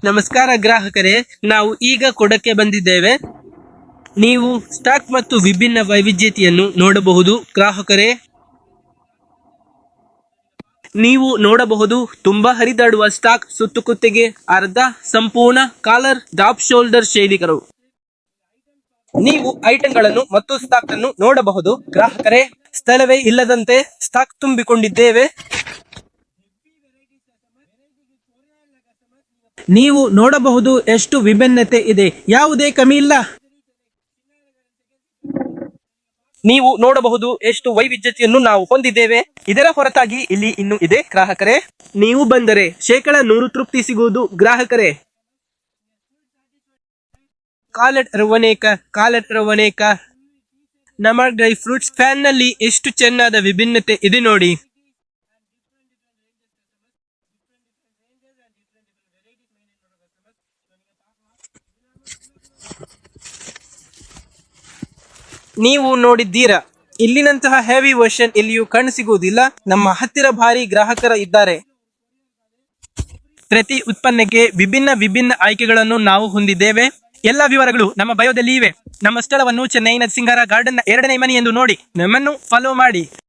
ನಮಸ್ಕಾರ ಗ್ರಾಹಕರೇ, ನಾವು ಈಗ ಕೊಡಕ್ಕೆ ಬಂದಿದ್ದೇವೆ. ನೀವು ಸ್ಟಾಕ್ ಮತ್ತು ವಿಭಿನ್ನ ವೈವಿಧ್ಯತೆಯನ್ನು ನೋಡಬಹುದು. ಗ್ರಾಹಕರೇ, ನೀವು ನೋಡಬಹುದು ತುಂಬಾ ಹರಿದಾಡುವ ಸ್ಟಾಕ್, ಸುತ್ತು ಕುತ್ತಿಗೆ, ಅರ್ಧ ಸಂಪೂರ್ಣ ಕಾಲರ್, ಟಾಪ್ ಶೋಲ್ಡರ್ ಶೈಲಿಗಳು. ನೀವು ಐಟಂಗಳನ್ನು ಮತ್ತು ಸ್ಟಾಕ್ ಅನ್ನು ನೋಡಬಹುದು. ಗ್ರಾಹಕರೇ, ಸ್ಥಳವೇ ಇಲ್ಲದಂತೆ ಸ್ಟಾಕ್ ತುಂಬಿಕೊಂಡಿದ್ದೇವೆ. ನೀವು ನೋಡಬಹುದು ಎಷ್ಟು ವಿಭಿನ್ನತೆ ಇದೆ, ಯಾವುದೇ ಕಮ್ಮಿ ಇಲ್ಲ. ನೀವು ನೋಡಬಹುದು ಎಷ್ಟು ವೈವಿಧ್ಯತೆಯನ್ನು ನಾವು ಹೊಂದಿದ್ದೇವೆ. ಇದರ ಹೊರತಾಗಿ ಇಲ್ಲಿ ಇನ್ನು ಇದೆ. ಗ್ರಾಹಕರೇ, ನೀವು ಬಂದರೆ 100% ತೃಪ್ತಿ ಸಿಗುವುದು. ಗ್ರಾಹಕರೇ, ಕಾಲೆಟ್ ರವನೇಕ ನಮ್ಮ ಡ್ರೈ ಫ್ರೂಟ್ಸ್ ಫ್ಯಾನ್ ನಲ್ಲಿ ಎಷ್ಟು ಚೆನ್ನಾದ ವಿಭಿನ್ನತೆ ಇದೆ ನೋಡಿ. ನೀವು ನೋಡಿದ್ದೀರಾ, ಇಲ್ಲಿನಂತಹ ಹೆವಿ ವರ್ಷನ್ ಎಲ್ಲಿಯೂ ಕಾಣಸಿಗುವುದಿಲ್ಲ. ನಮ್ಮ ಹತ್ತಿರ ಭಾರಿ ಗ್ರಾಹಕರ ಇದ್ದಾರೆ. ಪ್ರತಿ ಉತ್ಪನ್ನಕ್ಕೆ ವಿಭಿನ್ನ ಆಯ್ಕೆಗಳನ್ನು ನಾವು ಹೊಂದಿದ್ದೇವೆ. ಎಲ್ಲ ವಿವರಗಳು ನಮ್ಮ ಬಯೋದಲ್ಲಿ ಇವೆ. ನಮ್ಮ ಸ್ಥಳವನ್ನು ಚೆನ್ನೈನ ಸಿಂಗಾರ ಗಾರ್ಡನ್ ನ 2ನೇ ಮನೆ ಎಂದು ನೋಡಿ. ನಮ್ಮನ್ನು ಫಾಲೋ ಮಾಡಿ.